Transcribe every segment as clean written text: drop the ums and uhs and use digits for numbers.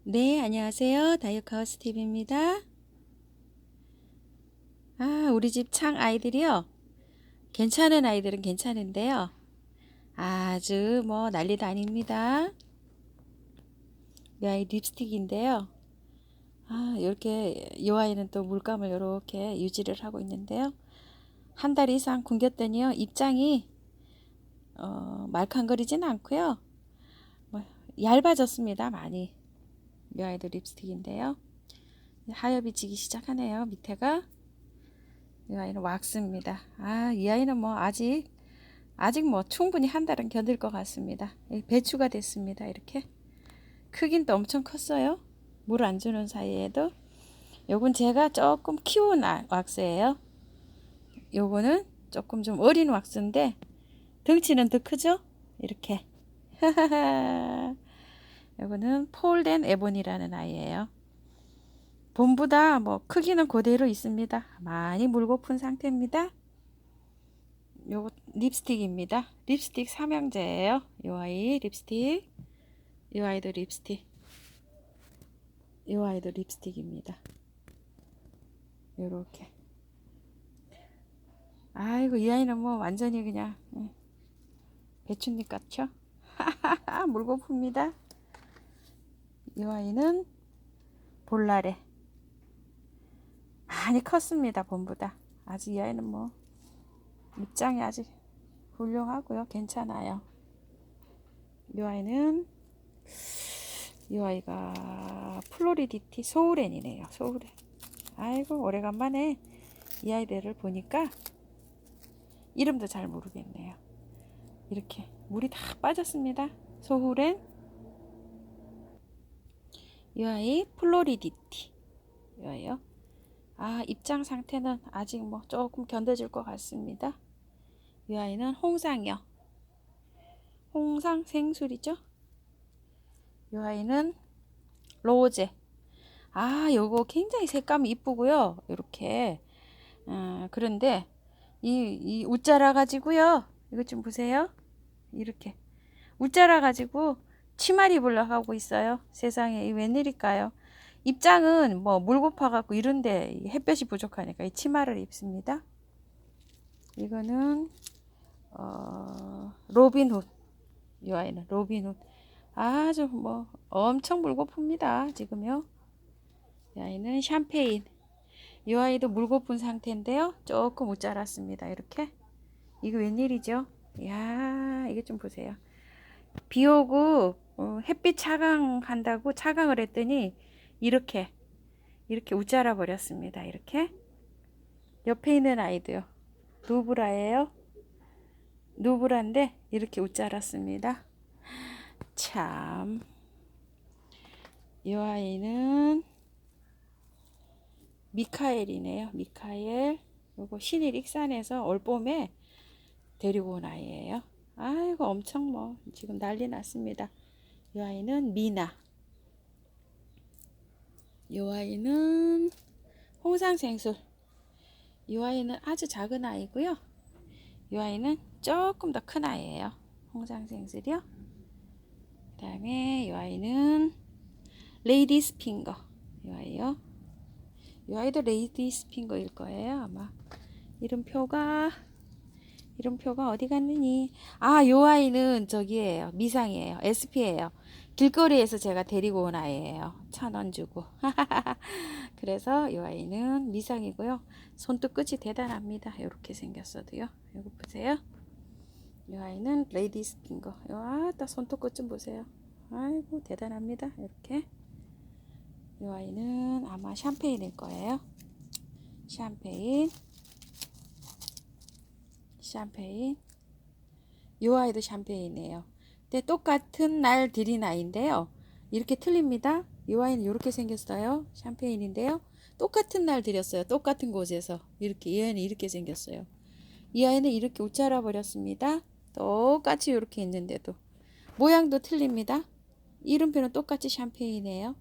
네, 안녕하세요. 다이어카우스 TV입니다. 우리 집 창 아이들이요. 괜찮은 아이들은 괜찮은데요. 아주 뭐 난리도 아닙니다. 이 아이 립스틱인데요. 이렇게 이 아이는 또 물감을 이렇게 유지를 하고 있는데요. 한 달 이상 굶겼더니요. 입장이 말캉거리진 않고요. 뭐 얇아졌습니다. 많이. 이 아이도 립스틱인데요. 하엽이 지기 시작하네요. 밑에가. 이 아이는 왁스입니다. 이 아이는 뭐 아직 뭐 충분히 한 달은 견딜 것 같습니다. 배추가 됐습니다. 이렇게 크긴 또 엄청 컸어요. 물 안 주는 사이에도. 요건 제가 조금 키운 왁스예요. 요거는 조금 좀 어린 왁스인데 덩치는 더 크죠? 이렇게. 요거는 폴덴 에본이라는 아이예요. 봄보다 뭐 크기는 그대로 있습니다. 많이 물고픈 상태입니다. 요거 립스틱입니다. 립스틱 삼형제예요. 요 아이 립스틱, 요 아이도 립스틱, 요 아이도 립스틱입니다. 요렇게. 아이고 이 아이는 뭐 완전히 그냥 배춧잎 같죠? 물고픕니다. 요 아이는 볼라레. 많이 컸습니다. 봄보다. 아직 이 아이는 뭐 입장이 아직 훌륭하고요. 괜찮아요. 요 아이는 이 아이가 플로리디티 소우렌이네요. 소우렌. 아이고 오래간만에 이 아이들을 보니까 이름도 잘 모르겠네요. 이렇게 물이 다 빠졌습니다. 소우렌. 이 아이 플로리디티. 이 아이요. 입장 상태는 아직 뭐 조금 견뎌질 것 같습니다. 이 아이는 홍상이요. 홍상 생술이죠. 이 아이는 로제. 요거 굉장히 색감이 이쁘고요. 이렇게. 그런데 이 웃자라 가지고요. 이것 좀 보세요. 이렇게 웃자라 가지고 치마를 입으려고 하고 있어요. 세상에 이 웬일일까요? 입장은 뭐 물고파 갖고 이런데 햇볕이 부족하니까 이 치마를 입습니다. 이거는 로빈훗. 이 아이는 로빈훗. 아주 뭐 엄청 물고픕니다. 지금요. 이 아이는 샴페인. 이 아이도 물고픈 상태인데요. 조금 웃 자랐습니다. 이렇게. 이거 웬일이죠? 이야, 이게 좀 보세요. 비 오고 햇빛 차강한다고 차강을 했더니 이렇게 웃 자라 버렸습니다. 이렇게. 옆에 있는 아이도요. 누브라예요. 누브라인데 이렇게 웃 자랐습니다. 참. 이 아이는 미카엘이네요. 미카엘. 요거 신일 익산에서 올봄에 데리고 온 아이예요. 아이고 엄청 뭐 지금 난리 났습니다. 이 아이는 미나. 이 아이는 홍상생술. 이 아이는 아주 작은 아이고요. 이 아이는 조금 더 큰 아이예요. 홍상생술이요. 그 다음에 이 아이는 레이디스 핑거. 이 아이요. 이 아이도 레이디스 핑거일 거예요. 아마 이름표가 어디 갔느니. 요 아이는 저기예요. 미상이에요. SP예요. 길거리에서 제가 데리고 온 아이예요. 1,000원 주고. 그래서 이 아이는 미상이고요. 손톱 끝이 대단합니다. 이렇게 생겼어도요. 이거 보세요. 이 아이는 레이디스 핑거. 딱 손톱 끝 좀 보세요. 아이고 대단합니다. 이렇게. 이 아이는 아마 샴페인일 거예요. 샴페인. 이 아이도 샴페인이에요. 근데 똑같은 날 들인 아이인데요. 이렇게 틀립니다. 이 아이는 이렇게 생겼어요. 샴페인인데요. 똑같은 날 들였어요. 똑같은 곳에서. 이렇게 이 아이는 이렇게 생겼어요. 이 아이는 이렇게 웃 자라 버렸습니다. 똑같이 이렇게 있는데도 모양도 틀립니다. 이름표는 똑같이 샴페인이에요.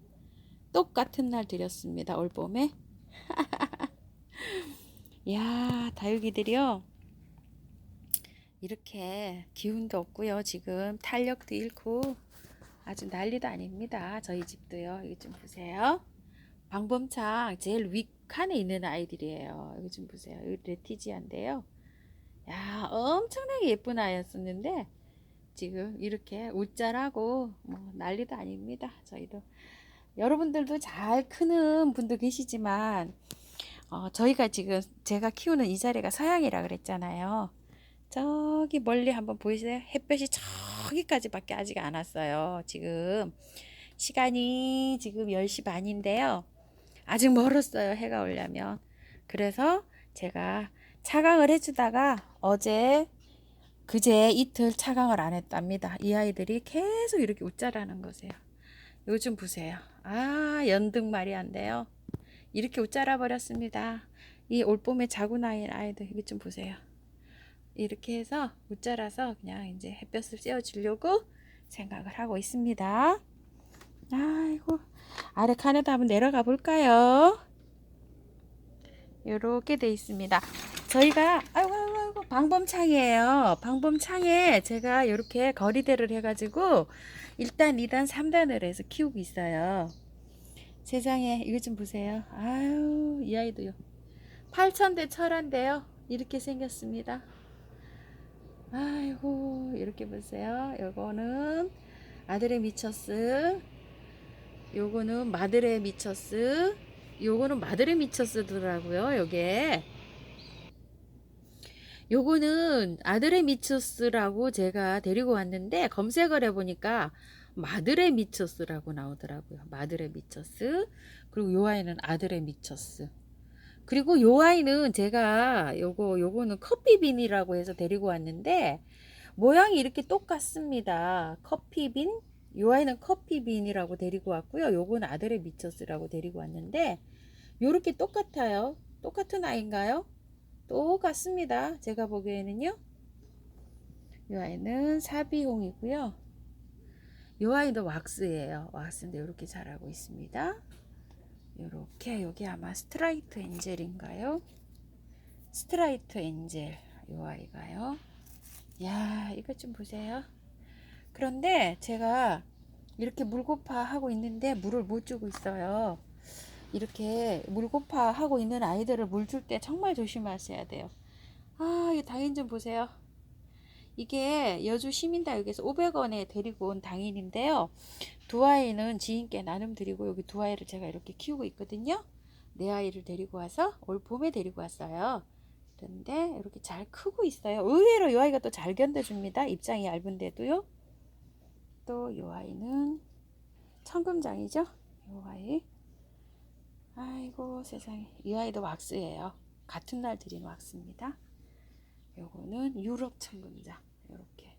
똑같은 날 들였습니다. 올봄에. 야, 다육이들이요. 이렇게 기운도 없고요. 지금 탄력도 잃고 아주 난리도 아닙니다. 저희 집도요. 이거 좀 보세요. 방범창 제일 윗칸에 있는 아이들이에요. 이거 좀 보세요. 이거 레티지아인데요. 야, 엄청나게 예쁜 아이였었는데 지금 이렇게 웃자라고 뭐 난리도 아닙니다. 저희도 여러분들도 잘 크는 분도 계시지만 저희가 지금 제가 키우는 이 자리가 서양이라 그랬잖아요. 저기 멀리 한번 보이세요? 햇볕이 저기까지밖에 아직 안 왔어요. 지금 시간이 지금 10시 반인데요. 아직 멀었어요. 해가 오려면. 그래서 제가 차강을 해주다가 어제 그제 이틀 차강을 안 했답니다. 이 아이들이 계속 이렇게 웃자라는 거세요. 요즘 보세요. 아, 연등말이한데요. 이렇게 웃자라 버렸습니다. 이 올봄에 자고 나인 아이들 이거 좀 보세요. 이렇게 해서 웃자라서 그냥 이제 햇볕을 쐬어주려고 생각을 하고 있습니다. 아이고, 아래 칸에도 한번 내려가 볼까요? 이렇게 돼 있습니다. 저희가 아이고 방범창이에요. 방범창에 제가 이렇게 거리대를 해가지고 1단, 2단, 3단을 해서 키우고 있어요. 세상에 이거 좀 보세요. 아유, 이 아이도요. 8,000대 철한데요. 이렇게 생겼습니다. 아이고, 이렇게 보세요. 요거는 아들의 미처스, 요거는 마들의 미처스, 요거는 마들의 미처스더라고요. 요거는 아들의 미처스라고 제가 데리고 왔는데 검색을 해보니까 마들의 미처스라고 나오더라고요. 마들의 미처스. 그리고 요 아이는 아들의 미처스. 그리고 요 아이는 제가 요거는 커피빈이라고 해서 데리고 왔는데 모양이 이렇게 똑같습니다. 커피빈. 요 아이는 커피빈이라고 데리고 왔고요. 요거는 아들의 미처스라고 데리고 왔는데 요렇게 똑같아요. 똑같은 아이인가요? 똑같습니다. 제가 보기에는요. 이 아이는 사비홍이고요. 이 아이도 왁스예요. 왁스인데 이렇게 자라고 있습니다. 이렇게 여기 아마 스트라이트 엔젤인가요? 스트라이트 엔젤 이 아이가요. 야, 이것 좀 보세요. 그런데 제가 이렇게 물고파 하고 있는데 물을 못 주고 있어요. 이렇게 물고파 하고 있는 아이들을 물 줄 때 정말 조심하셔야 돼요. 아, 이 당인 좀 보세요. 이게 여주 시민다육에서 500원에 데리고 온 당인인데요. 두 아이는 지인께 나눔 드리고 여기 두 아이를 제가 이렇게 키우고 있거든요. 네 아이를 데리고 와서 올 봄에 데리고 왔어요. 그런데 이렇게 잘 크고 있어요. 의외로 이 아이가 또 잘 견뎌줍니다. 입장이 얇은데도요. 또 이 아이는 청금장이죠. 이 아이. 아이고 세상에. 이 아이도 왁스예요. 같은 날 드린 왁스입니다. 요거는 유럽 청금장. 이렇게.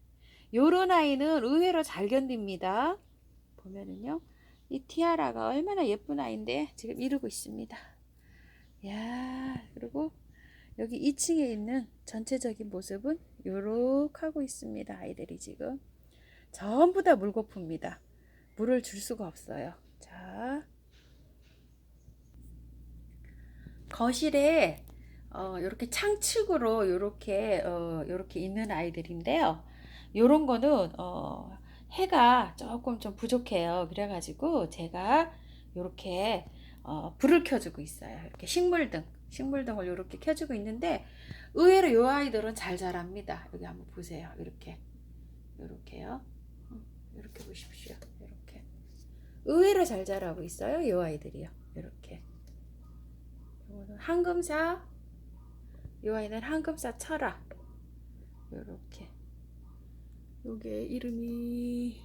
요런 아이는 의외로 잘 견딥니다. 보면은요. 이 티아라가 얼마나 예쁜 아이인데 지금 이러고 있습니다. 야, 그리고 여기 2층에 있는 전체적인 모습은 요렇게 하고 있습니다. 아이들이 지금 전부 다 물거품입니다. 물을 줄 수가 없어요. 자, 거실에 이렇게 창측으로 이렇게 있는 아이들인데요. 요런 거는 해가 조금 좀 부족해요. 그래가지고 제가 이렇게 불을 켜주고 있어요. 이렇게 식물등을 이렇게 켜주고 있는데 의외로 요 아이들은 잘 자랍니다. 여기 한번 보세요. 이렇게요. 이렇게 보십시오. 이렇게 의외로 잘 자라고 있어요. 요 아이들이요. 이렇게. 이거는 황금사. 요 아이는 황금사 철아. 요렇게. 요게 이름이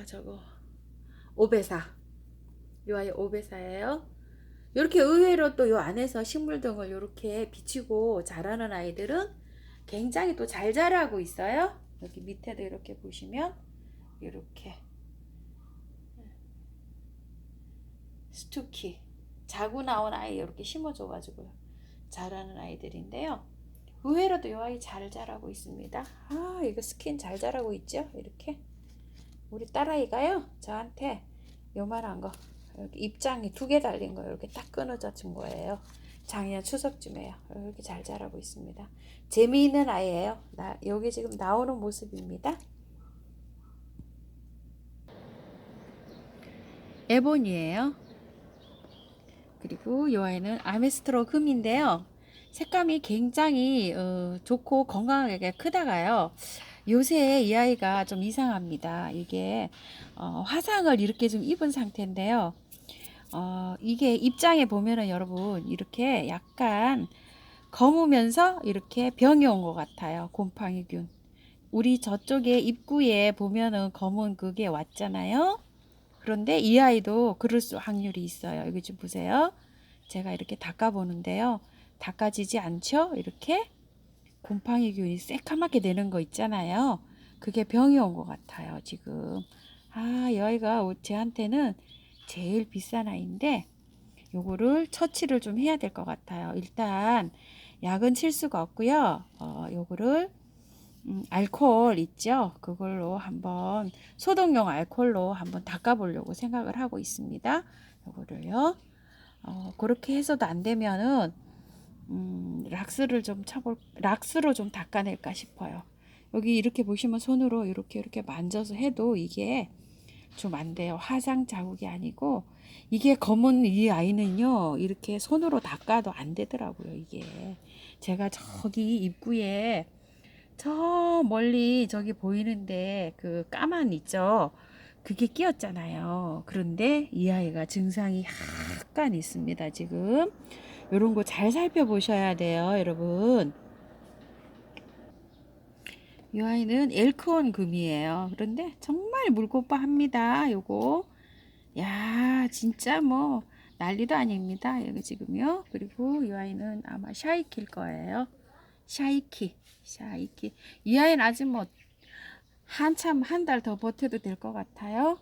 저거 오베사. 요 아이 오베사예요. 이렇게 의외로 또 요 안에서 식물등을 이렇게 비치고 자라는 아이들은 굉장히 또 잘 자라고 있어요. 여기 밑에도 이렇게 보시면 이렇게 스투키 자고 나온 아이 이렇게 심어줘가지고 자라는 아이들인데요. 의외로도 이 아이 잘 자라고 있습니다. 아, 이거 스킨 잘 자라고 있죠? 이렇게 우리 딸아이가요 저한테 요만한 거 이렇게 입장이 2개 달린 거 이렇게 딱 끊어져 준 거예요. 작년 추석쯤에요. 이렇게 잘 자라고 있습니다. 재미있는 아이예요. 여기 지금 나오는 모습입니다. 에본이에요. 그리고 이 아이는 아메스트로 금인데요. 색감이 굉장히 좋고 건강하게 크다가요. 요새 이 아이가 좀 이상합니다. 이게 화상을 이렇게 좀 입은 상태인데요. 이게 입장에 보면은 여러분 이렇게 약간 검으면서 이렇게 병이 온 것 같아요. 곰팡이균. 우리 저쪽에 입구에 보면은 검은 그게 왔잖아요. 그런데 이 아이도 그럴 수 확률이 있어요. 여기 좀 보세요. 제가 이렇게 닦아보는데요. 닦아지지 않죠? 이렇게 곰팡이균이 새까맣게 되는 거 있잖아요. 그게 병이 온 것 같아요. 지금. 이 아이가 제한테는 제일 비싼 아이인데 요거를 처치를 좀 해야 될 것 같아요. 일단 약은 칠 수가 없고요. 요거를 알코올 있죠? 그걸로 한번 소독용 알코올로 한번 닦아보려고 생각을 하고 있습니다. 요거를요. 그렇게 해서도 안 되면은 락스로 좀 닦아낼까 싶어요. 여기 이렇게 보시면 손으로 이렇게 만져서 해도 이게 좀 안 돼요. 화상 자국이 아니고 이게 검은 이 아이는요 이렇게 손으로 닦아도 안 되더라고요. 이게 제가 저기 입구에 저 멀리 저기 보이는데 그 까만 있죠. 그게 끼었잖아요. 그런데 이 아이가 증상이 약간 있습니다. 지금 요런 거 잘 살펴보셔야 돼요, 여러분. 이 아이는 엘크온 금이에요. 그런데 정말 물고빠합니다. 요거. 야, 진짜 뭐 난리도 아닙니다. 여기 지금요. 그리고 이 아이는 아마 샤이키일 거예요. 샤이키. 이 아이는 아직 뭐 한참 한 달 더 버텨도 될 것 같아요.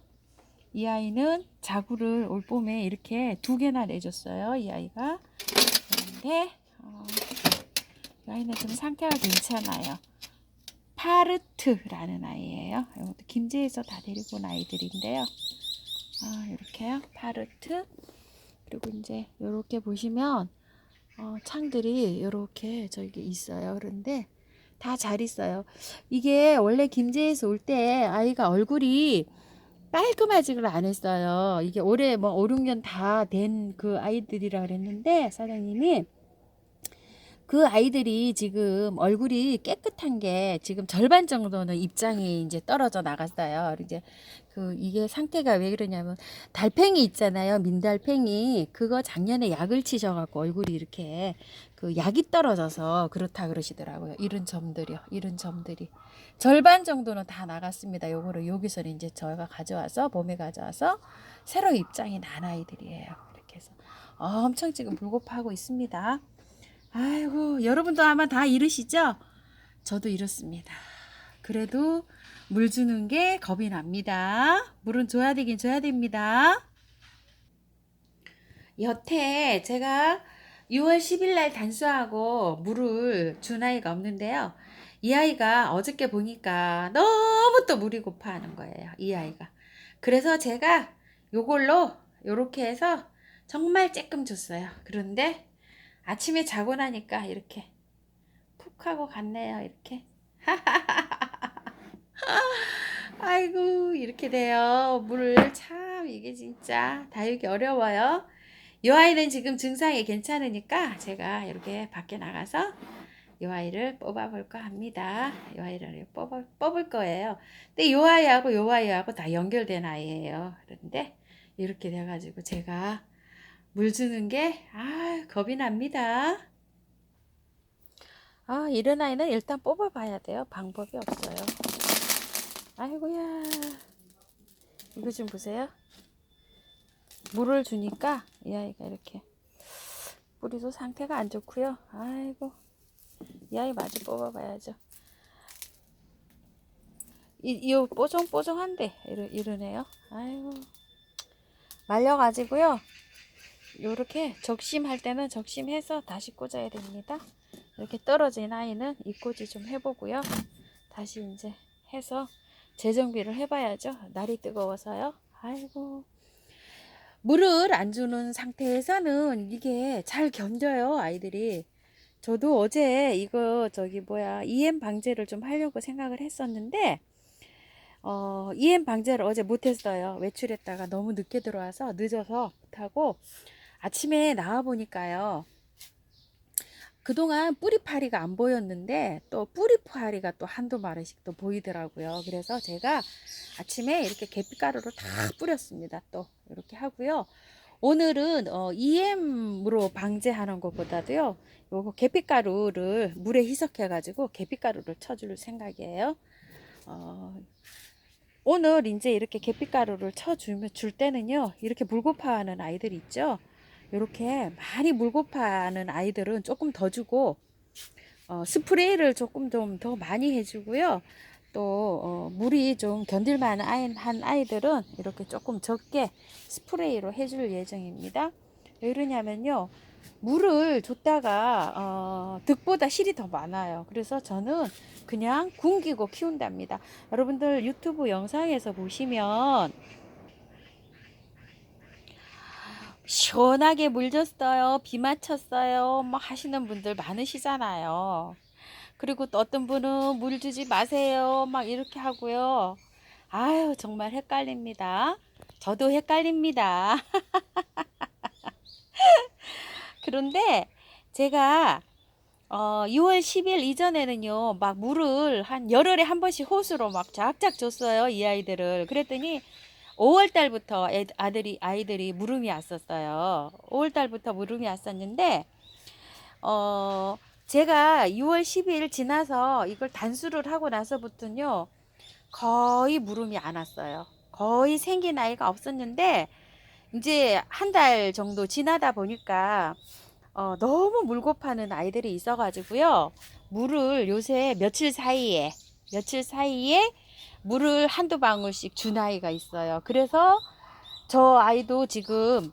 이 아이는 자구를 올 봄에 이렇게 2개나 내줬어요. 이 아이가. 그런데 이 아이는 좀 상태가 괜찮아요. 파르트라는 아이예요. 이것도 김제에서 다 데리고 온 아이들인데요. 이렇게요. 파르트. 그리고 이제 이렇게 보시면 창들이 이렇게 저기 있어요. 그런데 다 잘 있어요. 이게 원래 김제에서 올 때 아이가 얼굴이 깔끔하지를 않았어요. 이게 올해 뭐 5, 6년 다 된 그 아이들이라 그랬는데 사장님이 그 아이들이 지금 얼굴이 깨끗한 게 지금 절반 정도는 입장이 이제 떨어져 나갔어요. 이제 이게 상태가 왜 그러냐면 달팽이 있잖아요. 민달팽이. 그거 작년에 약을 치셔갖고 얼굴이 이렇게 그 약이 떨어져서 그렇다 그러시더라고요. 이런 점들이요. 이런 점들이. 절반 정도는 다 나갔습니다. 요거를 여기서 이제 저희가 가져와서 봄에 가져와서 새로 입장이 난 아이들이에요. 이렇게 해서 엄청 지금 불고파하고 있습니다. 아이고, 여러분도 아마 다 이러시죠? 저도 이렇습니다. 그래도 물 주는 게 겁이 납니다. 물은 줘야 되긴 줘야 됩니다. 여태 제가 6월 10일 날 단수하고 물을 준 아이가 없는데요. 이 아이가 어저께 보니까 너무 또 물이 고파하는 거예요. 이 아이가. 그래서 제가 요걸로 요렇게 해서 정말 쬐끔 줬어요. 그런데 아침에 자고 나니까 이렇게 푹 하고 갔네요. 이렇게. 아이고 이렇게 돼요. 물을 참 이게 진짜 다루기 어려워요. 이 아이는 지금 증상이 괜찮으니까 제가 이렇게 밖에 나가서 이 아이를 뽑아볼까 합니다. 이 아이를 뽑을 거예요. 근데 이 아이하고 이 아이하고 다 연결된 아이예요. 그런데 이렇게 돼가지고 제가 물 주는 게 겁이 납니다. 이런 아이는 일단 뽑아봐야 돼요. 방법이 없어요. 아이고야. 이거 좀 보세요. 물을 주니까 이 아이가 이렇게 뿌리도 상태가 안 좋고요. 아이고. 이 아이 마저 뽑아봐야죠. 이 뽀송뽀송한데 이러네요. 아이고. 말려가지고요. 요렇게 적심할 때는 적심해서 다시 꽂아야 됩니다. 이렇게 떨어진 아이는 입꽂이 좀 해보고요. 다시 이제 해서 재정비를 해봐야죠. 날이 뜨거워서요. 아이고. 물을 안 주는 상태에서는 이게 잘 견뎌요, 아이들이. 저도 어제 이거 EM 방제를 좀 하려고 생각을 했었는데 EM 방제를 어제 못했어요. 외출했다가 너무 늦게 들어와서 늦어서 못하고 아침에 나와 보니까요. 그동안 뿌리파리가 안 보였는데 또 뿌리파리가 또 한두 마리씩 또 보이더라고요. 그래서 제가 아침에 이렇게 계피가루를 다 뿌렸습니다. 또 이렇게 하고요. 오늘은 EM으로 방제하는 것보다도요. 요거 계피가루를 물에 희석해 가지고 계피가루를 쳐줄 생각이에요. 어, 오늘 이제 이렇게 계피가루를 쳐주면 줄 때는요. 이렇게 물고파하는 아이들 있죠. 이렇게 많이 물고파하는 아이들은 조금 더 주고 스프레이를 조금 좀 더 많이 해주고요. 또 물이 좀 견딜만한 아이들은 이렇게 조금 적게 스프레이로 해줄 예정입니다. 왜 그러냐면요. 물을 줬다가 득보다 실이 더 많아요. 그래서 저는 그냥 굶기고 키운답니다. 여러분들 유튜브 영상에서 보시면 시원하게 물 줬어요. 비 맞췄어요. 뭐 하시는 분들 많으시잖아요. 그리고 또 어떤 분은 물 주지 마세요. 막 이렇게 하고요. 아유, 정말 헷갈립니다. 저도 헷갈립니다. 그런데 제가 6월 10일 이전에는요, 막 물을 한 열흘에 한 번씩 호수로 막 쫙쫙 줬어요, 이 아이들을. 그랬더니 5월 달부터 아이들이 물음이 왔었어요. 5월 달부터 물음이 왔었는데, 어, 제가 6월 10일 지나서 이걸 단수를 하고 나서부터는요, 거의 물음이 안 왔어요. 거의 생긴 아이가 없었는데, 이제 한 달 정도 지나다 보니까 너무 물고 파는 아이들이 있어가지고요. 물을 요새 며칠 사이에 물을 한두 방울씩 준 아이가 있어요. 그래서 저 아이도 지금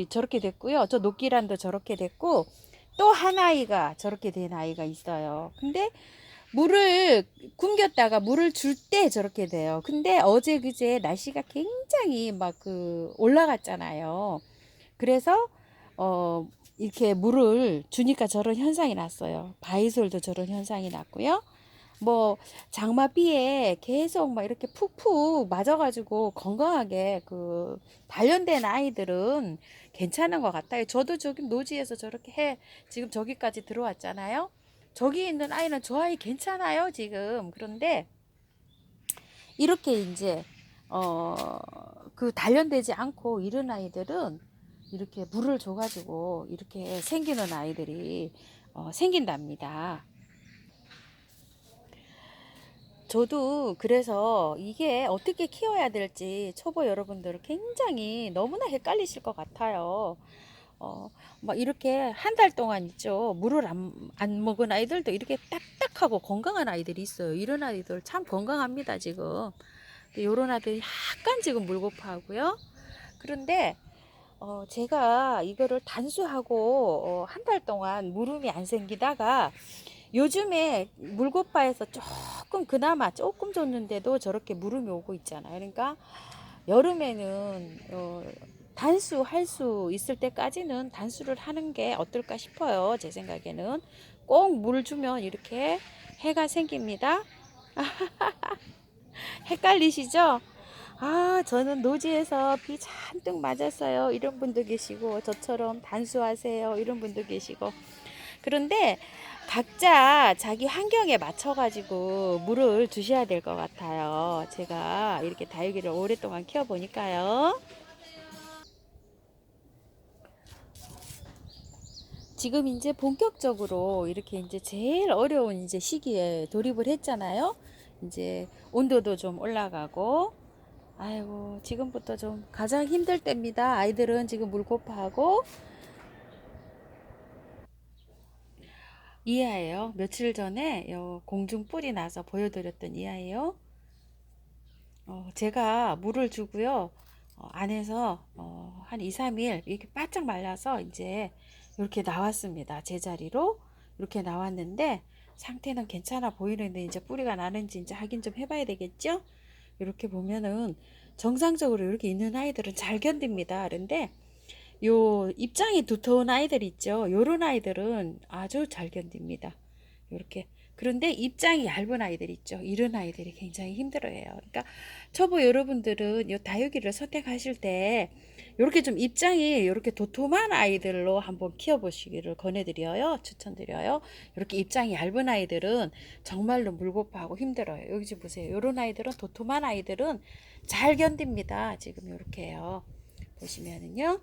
저렇게 됐고요. 저 녹기란도 저렇게 됐고 또 한 아이가 저렇게 된 아이가 있어요. 근데 물을 굶겼다가 물을 줄 때 저렇게 돼요. 근데 어제 그제 날씨가 굉장히 막 올라갔잖아요. 그래서 어 이렇게 물을 주니까 저런 현상이 났어요. 바이솔도 저런 현상이 났고요. 뭐 장마비에 계속 막 이렇게 푹푹 맞아가지고 건강하게 단련된 아이들은 괜찮은 것 같아요. 저도 저기 노지에서 저렇게 지금 저기까지 들어왔잖아요. 저기 있는 아이는 저 아이 괜찮아요 지금. 그런데 이렇게 이제 단련되지 않고 이런 아이들은 이렇게 물을 줘가지고 이렇게 생기는 아이들이 생긴답니다. 저도 그래서 이게 어떻게 키워야 될지 초보 여러분들 굉장히 너무나 헷갈리실 것 같아요. 어, 막 이렇게 한 달 동안 있죠. 물을 안 먹은 아이들도 이렇게 딱딱하고 건강한 아이들이 있어요. 이런 아이들 참 건강합니다, 지금. 요런 아이들이 약간 지금 물고파하고요. 그런데 제가 이거를 단수하고 한 달 동안 물음이 안 생기다가 요즘에 물고파에서 그나마 조금 줬는데도 저렇게 물음이 오고 있잖아요. 그러니까 여름에는 단수할 수 있을 때까지는 단수를 하는 게 어떨까 싶어요. 제 생각에는 꼭 물 주면 이렇게 해가 생깁니다. 헷갈리시죠? 아, 저는 노지에서 비 잔뜩 맞았어요. 이런 분도 계시고, 저처럼 단수하세요. 이런 분도 계시고. 그런데 각자 자기 환경에 맞춰가지고 물을 주셔야 될 것 같아요. 제가 이렇게 다육이를 오랫동안 키워보니까요. 지금 이제 본격적으로 이렇게 이제 제일 어려운 이제 시기에 돌입을 했잖아요. 이제 온도도 좀 올라가고, 아이고, 지금부터 좀 가장 힘들 때입니다. 아이들은 지금 물고파하고, 이 아이요. 며칠 전에 공중뿔이 나서 보여드렸던 이 아이요. 제가 물을 주고요. 안에서 한 2, 3일 이렇게 바짝 말라서 이제 이렇게 나왔습니다. 제자리로 이렇게 나왔는데 상태는 괜찮아 보이는데 이제 뿌리가 나는지 이제 확인 좀 해봐야 되겠죠? 이렇게 보면은 정상적으로 이렇게 있는 아이들은 잘 견딥니다. 그런데 요 입장이 두터운 아이들 있죠. 요런 아이들은 아주 잘 견딥니다. 이렇게 그런데 입장이 얇은 아이들 있죠. 이런 아이들이 굉장히 힘들어해요. 그러니까 초보 여러분들은 이 다육이를 선택하실 때 이렇게 좀 입장이 이렇게 도톰한 아이들로 한번 키워보시기를 권해드려요. 추천드려요. 이렇게 입장이 얇은 아이들은 정말로 물고파하고 힘들어요. 여기 좀 보세요. 이런 아이들은 도톰한 아이들은 잘 견딥니다. 지금 이렇게요. 보시면은요.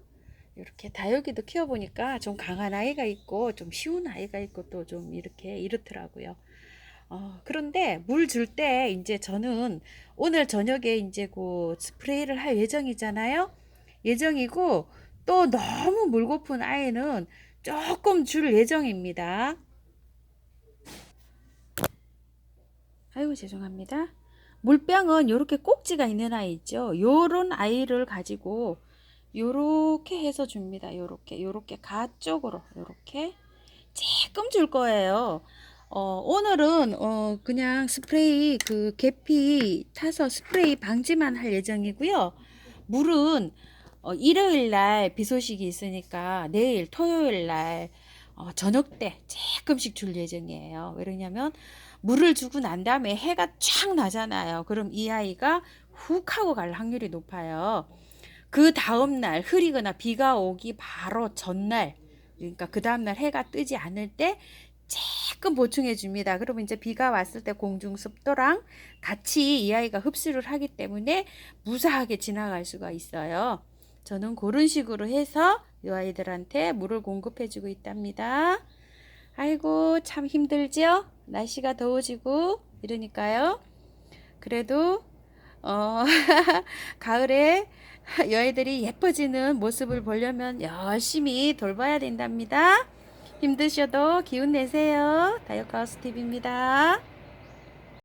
이렇게 다육이도 키워보니까 좀 강한 아이가 있고 좀 쉬운 아이가 있고 또 좀 이렇게 이렇더라고요. 그런데 물 줄 때 이제 저는 오늘 저녁에 이제 그 스프레이를 할 예정이잖아요. 예정이고 또 너무 물고픈 아이는 조금 줄 예정입니다. 아이고 죄송합니다. 물병은 이렇게 꼭지가 있는 아이 있죠. 요런 아이를 가지고 요렇게 해서 줍니다. 요렇게 가쪽으로 요렇게 조금 줄 거예요. 오늘은 그냥 스프레이 그 계피 타서 스프레이 방지만 할 예정이고요. 물은 일요일 날 비 소식이 있으니까 내일 토요일 날 저녁 때 조금씩 줄 예정이에요. 왜냐면 물을 주고 난 다음에 해가 쫙 나잖아요. 그럼 이 아이가 훅 하고 갈 확률이 높아요. 그 다음날 흐리거나 비가 오기 바로 전날, 그러니까 그 다음날 해가 뜨지 않을 때 조금 보충해 줍니다. 그러면 이제 비가 왔을 때 공중 습도랑 같이 이 아이가 흡수를 하기 때문에 무사하게 지나갈 수가 있어요. 저는 그런 식으로 해서 이 아이들한테 물을 공급해 주고 있답니다. 아이고 참 힘들죠? 날씨가 더워지고 이러니까요. 그래도 가을에 여아이들이 예뻐지는 모습을 보려면 열심히 돌봐야 된답니다. 힘드셔도 기운 내세요. 다이어트 하우스 팁입니다.